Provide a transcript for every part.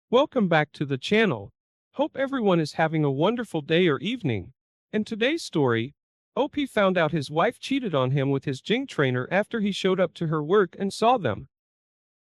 Welcome back to the channel. Hope everyone is having a wonderful day or evening. In today's story, OP found out his wife cheated on him with his gym trainer after he showed up to her work and saw them.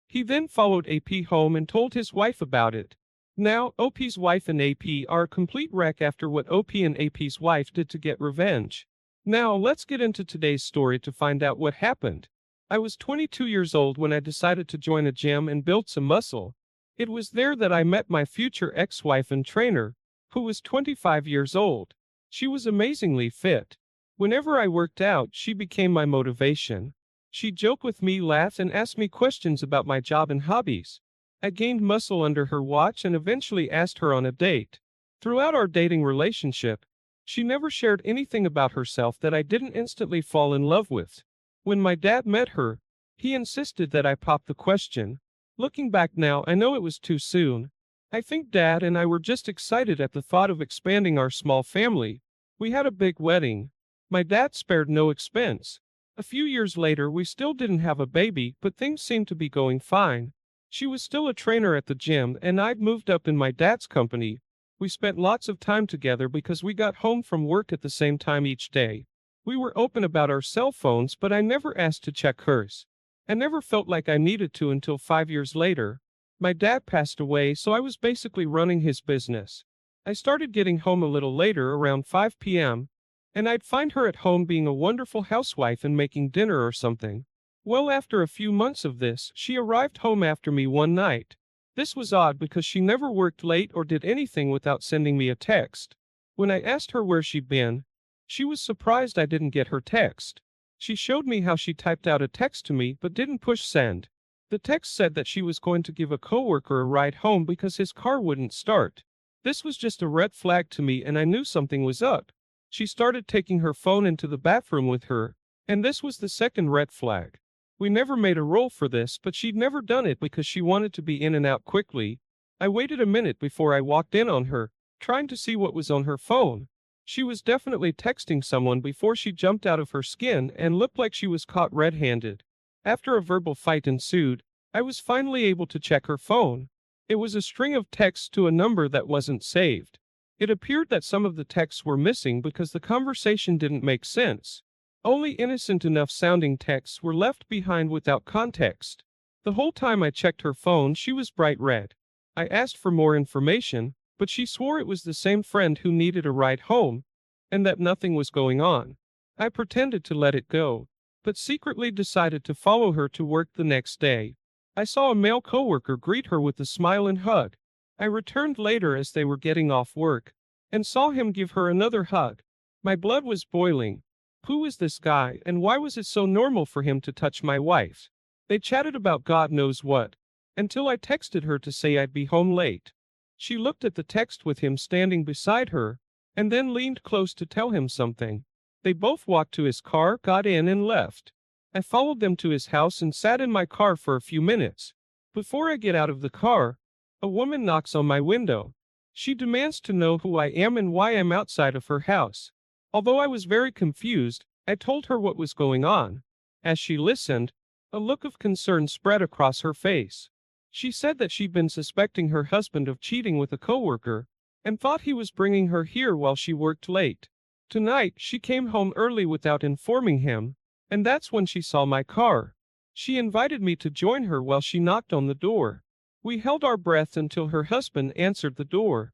He then followed AP home and told his wife about it. Now, OP's wife and AP are a complete wreck after what OP and AP's wife did to get revenge. Now, let's get into today's story to find out what happened. I was 22 years old when I decided to join a gym and build some muscle. It was there that I met my future ex-wife and trainer, who was 25 years old. She was amazingly fit. Whenever I worked out, she became my motivation. She'd joke with me, laugh, and ask me questions about my job and hobbies. I gained muscle under her watch and eventually asked her on a date. Throughout our dating relationship, she never shared anything about herself that I didn't instantly fall in love with. When my dad met her, he insisted that I pop the question. Looking back now, I know it was too soon. I think Dad and I were just excited at the thought of expanding our small family. We had a big wedding. My dad spared no expense. A few years later, we still didn't have a baby, but things seemed to be going fine. She was still a trainer at the gym, and I'd moved up in my dad's company. We spent lots of time together because we got home from work at the same time each day. We were open about our cell phones, but I never asked to check hers. I never felt like I needed to until 5 years later. My dad passed away, so I was basically running his business. I started getting home a little later, around 5 p.m., and I'd find her at home being a wonderful housewife and making dinner or something. Well, after a few months of this, she arrived home after me one night. This was odd because she never worked late or did anything without sending me a text. When I asked her where she'd been, she was surprised I didn't get her text. She showed me how she typed out a text to me but didn't push send. The text said that she was going to give a coworker a ride home because his car wouldn't start. This was just a red flag to me, and I knew something was up. She started taking her phone into the bathroom with her, and this was the second red flag. We never made a rule for this, but she'd never done it because she wanted to be in and out quickly. I waited a minute before I walked in on her, trying to see what was on her phone. She was definitely texting someone before she jumped out of her skin and looked like she was caught red-handed. After a verbal fight ensued, I was finally able to check her phone. It was a string of texts to a number that wasn't saved. It appeared that some of the texts were missing because the conversation didn't make sense. Only innocent enough sounding texts were left behind without context. The whole time I checked her phone, she was bright red. I asked for more information, but she swore it was the same friend who needed a ride home, and that nothing was going on. I pretended to let it go, but secretly decided to follow her to work the next day. I saw a male coworker greet her with a smile and hug. I returned later as they were getting off work, and saw him give her another hug. My blood was boiling. Who is this guy, and why was it so normal for him to touch my wife? They chatted about God knows what, until I texted her to say I'd be home late. She looked at the text with him standing beside her, and then leaned close to tell him something. They both walked to his car, got in, and left. I followed them to his house and sat in my car for a few minutes. Before I get out of the car, a woman knocks on my window. She demands to know who I am and why I'm outside of her house. Although I was very confused, I told her what was going on. As she listened, a look of concern spread across her face. She said that she'd been suspecting her husband of cheating with a coworker, and thought he was bringing her here while she worked late. Tonight, she came home early without informing him, and that's when she saw my car. She invited me to join her while she knocked on the door. We held our breath until her husband answered the door.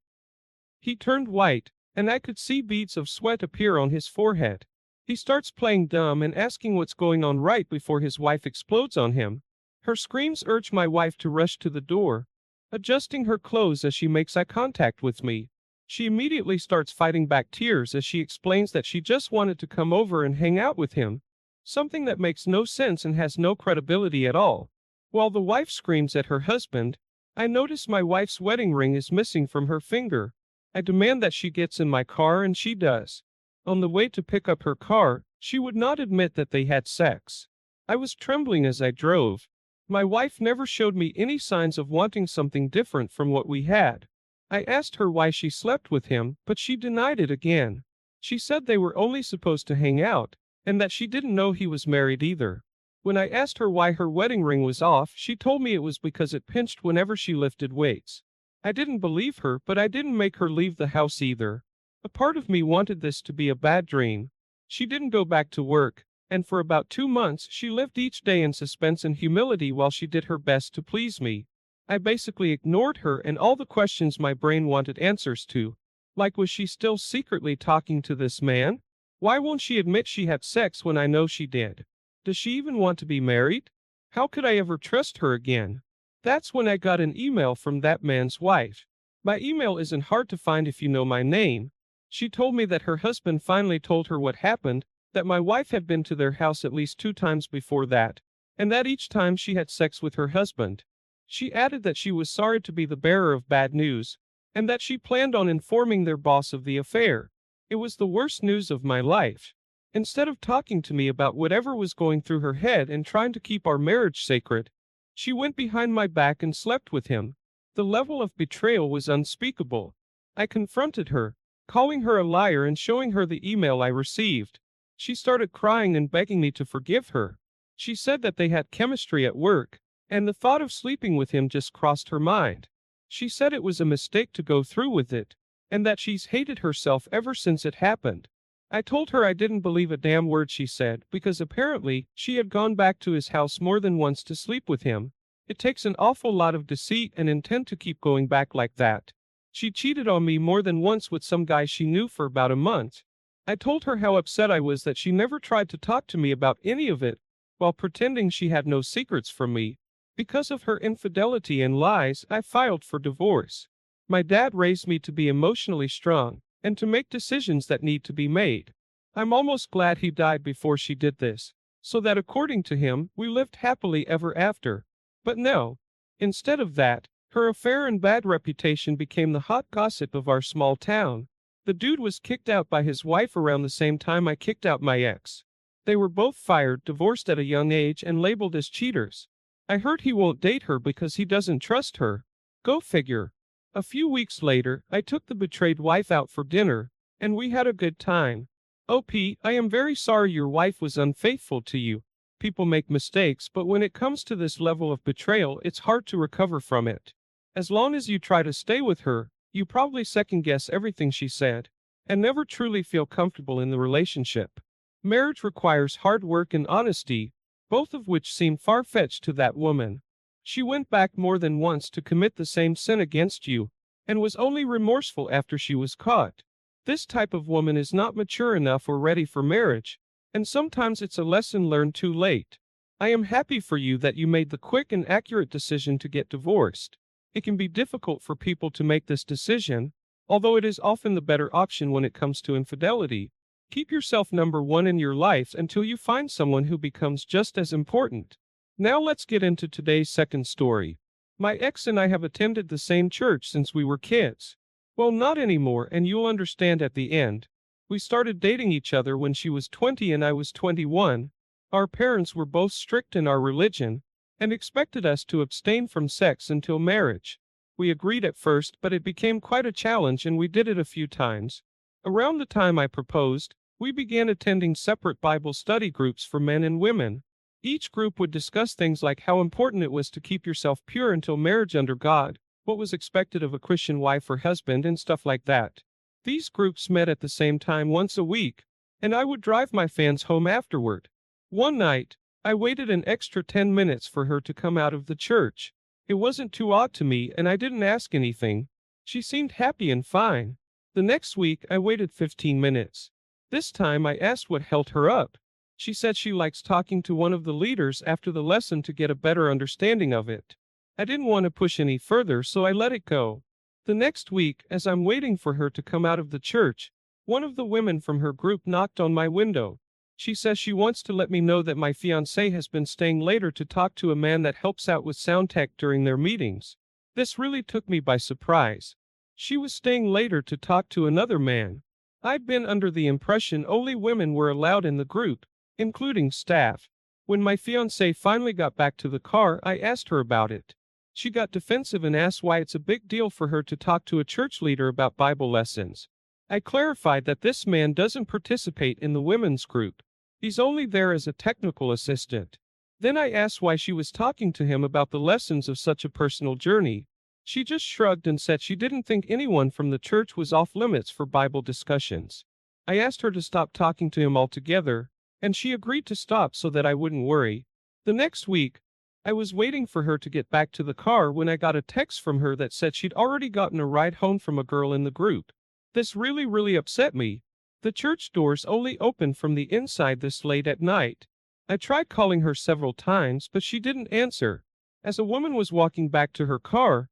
He turned white, and I could see beads of sweat appear on his forehead. He starts playing dumb and asking what's going on right before his wife explodes on him. Her screams urge my wife to rush to the door, adjusting her clothes as she makes eye contact with me. She immediately starts fighting back tears as she explains that she just wanted to come over and hang out with him, something that makes no sense and has no credibility at all. While the wife screams at her husband, I notice my wife's wedding ring is missing from her finger. I demand that she gets in my car, and she does. On the way to pick up her car, she would not admit that they had sex. I was trembling as I drove. My wife never showed me any signs of wanting something different from what we had. I asked her why she slept with him, but she denied it again. She said they were only supposed to hang out, and that she didn't know he was married either. When I asked her why her wedding ring was off, she told me it was because it pinched whenever she lifted weights. I didn't believe her, but I didn't make her leave the house either. A part of me wanted this to be a bad dream. She didn't go back to work, and for about 2 months she lived each day in suspense and humility while she did her best to please me. I basically ignored her and all the questions my brain wanted answers to. Like, was she still secretly talking to this man? Why won't she admit she had sex when I know she did? Does she even want to be married? How could I ever trust her again? That's when I got an email from that man's wife. My email isn't hard to find if you know my name. She told me that her husband finally told her what happened, that my wife had been to their house at least 2 times before that, and that each time she had sex with her husband. She added that she was sorry to be the bearer of bad news, and that she planned on informing their boss of the affair. It was the worst news of my life. Instead of talking to me about whatever was going through her head and trying to keep our marriage sacred, she went behind my back and slept with him. The level of betrayal was unspeakable. I confronted her, calling her a liar and showing her the email I received. She started crying and begging me to forgive her. She said that they had chemistry at work, and the thought of sleeping with him just crossed her mind. She said it was a mistake to go through with it, and that she's hated herself ever since it happened. I told her I didn't believe a damn word she said, because apparently she had gone back to his house more than once to sleep with him. It takes an awful lot of deceit and intent to keep going back like that. She cheated on me more than once with some guy she knew for about a month. I told her how upset I was that she never tried to talk to me about any of it, while pretending she had no secrets from me. Because of her infidelity and lies, I filed for divorce. My dad raised me to be emotionally strong, and to make decisions that need to be made. I'm almost glad he died before she did this, so that according to him, we lived happily ever after. But no. Instead of that, her affair and bad reputation became the hot gossip of our small town. The dude was kicked out by his wife around the same time I kicked out my ex. They were both fired, divorced at a young age, and labeled as cheaters. I heard he won't date her because he doesn't trust her. Go figure. A few weeks later, I took the betrayed wife out for dinner, and we had a good time. OP, I am very sorry your wife was unfaithful to you. People make mistakes, but when it comes to this level of betrayal, it's hard to recover from it. As long as you try to stay with her, you probably second guess everything she said, and never truly feel comfortable in the relationship. Marriage requires hard work and honesty, both of which seem far-fetched to that woman. She went back more than once to commit the same sin against you, and was only remorseful after she was caught. This type of woman is not mature enough or ready for marriage, and sometimes it's a lesson learned too late. I am happy for you that you made the quick and accurate decision to get divorced. It can be difficult for people to make this decision, although it is often the better option when it comes to infidelity. Keep yourself number one in your life until you find someone who becomes just as important. Now let's get into today's second story. My ex and I have attended the same church since we were kids. Well, not anymore, and you'll understand at the end. We started dating each other when she was 20 and I was 21. Our parents were both strict in our religion, and expected us to abstain from sex until marriage. We agreed at first, but it became quite a challenge and we did it a few times. Around the time I proposed, we began attending separate Bible study groups for men and women. Each group would discuss things like how important it was to keep yourself pure until marriage under God, what was expected of a Christian wife or husband, and stuff like that. These groups met at the same time once a week, and I would drive my fans home afterward. One night, I waited an extra 10 minutes for her to come out of the church. It wasn't too odd to me, and I didn't ask anything. She seemed happy and fine. The next week, I waited 15 minutes. This time I asked what held her up. She said she likes talking to one of the leaders after the lesson to get a better understanding of it. I didn't want to push any further, so I let it go. The next week, as I'm waiting for her to come out of the church, one of the women from her group knocked on my window. She says she wants to let me know that my fiancé has been staying later to talk to a man that helps out with sound tech during their meetings. This really took me by surprise. She was staying later to talk to another man. I'd been under the impression only women were allowed in the group, including staff. When my fiancé finally got back to the car, I asked her about it. She got defensive and asked why it's a big deal for her to talk to a church leader about Bible lessons. I clarified that this man doesn't participate in the women's group. He's only there as a technical assistant. Then I asked why she was talking to him about the lessons of such a personal journey. She just shrugged and said she didn't think anyone from the church was off limits for Bible discussions. I asked her to stop talking to him altogether, and she agreed to stop so that I wouldn't worry. The next week, I was waiting for her to get back to the car when I got a text from her that said she'd already gotten a ride home from a girl in the group. This really upset me. The church doors only open from the inside this late at night. I tried calling her several times, but she didn't answer. As a woman was walking back to her car,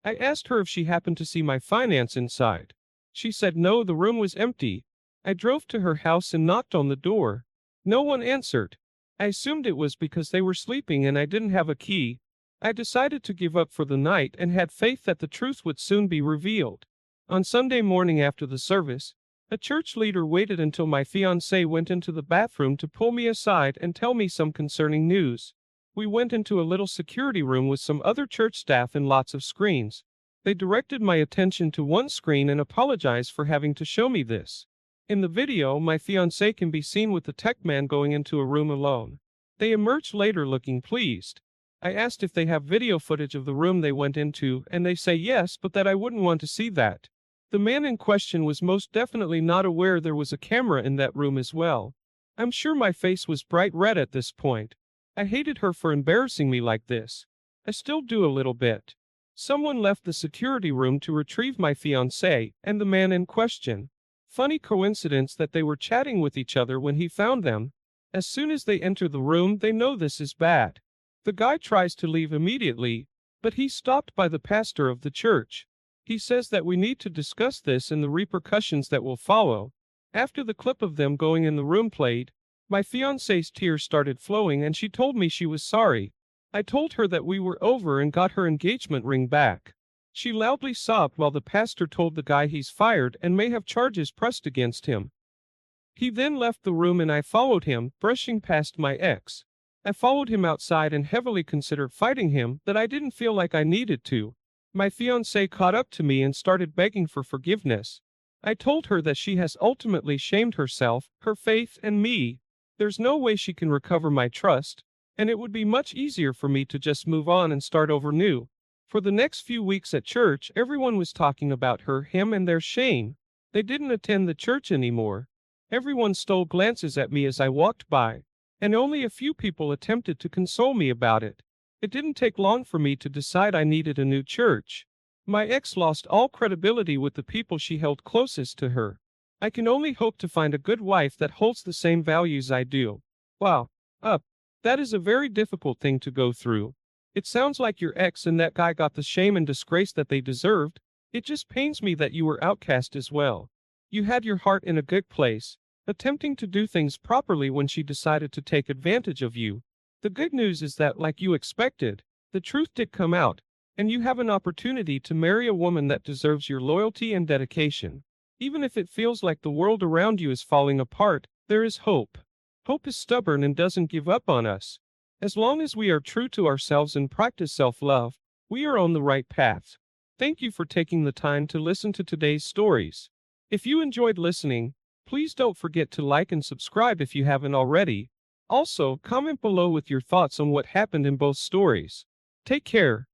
I asked her if she happened to see my finance inside. She said no, the room was empty. I drove to her house and knocked on the door. No one answered. I assumed it was because they were sleeping and I didn't have a key. I decided to give up for the night and had faith that the truth would soon be revealed. On Sunday morning after the service, a church leader waited until my fiancé went into the bathroom to pull me aside and tell me some concerning news. We went into a little security room with some other church staff and lots of screens. They directed my attention to one screen and apologized for having to show me this. In the video, my fiancé can be seen with the tech man going into a room alone. They emerged later looking pleased. I asked if they have video footage of the room they went into, and they say yes, but that I wouldn't want to see that. The man in question was most definitely not aware there was a camera in that room as well. I'm sure my face was bright red at this point. I hated her for embarrassing me like this. I still do a little bit. Someone left the security room to retrieve my fiancé and the man in question. Funny coincidence that they were chatting with each other when he found them. As soon as they enter the room, they know this is bad. The guy tries to leave immediately, but he's stopped by the pastor of the church. He says that we need to discuss this and the repercussions that will follow. After the clip of them going in the room played, my fiancé's tears started flowing and she told me she was sorry. I told her that we were over and got her engagement ring back. She loudly sobbed while the pastor told the guy he's fired and may have charges pressed against him. He then left the room and I followed him, brushing past my ex. I followed him outside and heavily considered fighting him, but I didn't feel like I needed to. My fiancé caught up to me and started begging for forgiveness. I told her that she has ultimately shamed herself, her faith, and me. There's no way she can recover my trust, and it would be much easier for me to just move on and start over new. For the next few weeks at church, everyone was talking about her, him, and their shame. They didn't attend the church anymore. Everyone stole glances at me as I walked by, and only a few people attempted to console me about it. It didn't take long for me to decide I needed a new church. My ex lost all credibility with the people she held closest to her. I can only hope to find a good wife that holds the same values I do. Wow. That is a very difficult thing to go through. It sounds like your ex and that guy got the shame and disgrace that they deserved. It just pains me that you were outcast as well. You had your heart in a good place, attempting to do things properly when she decided to take advantage of you. The good news is that, like you expected, the truth did come out, and you have an opportunity to marry a woman that deserves your loyalty and dedication. Even if it feels like the world around you is falling apart, there is hope. Hope is stubborn and doesn't give up on us. As long as we are true to ourselves and practice self-love, we are on the right path. Thank you for taking the time to listen to today's stories. If you enjoyed listening, please don't forget to like and subscribe if you haven't already. Also, comment below with your thoughts on what happened in both stories. Take care.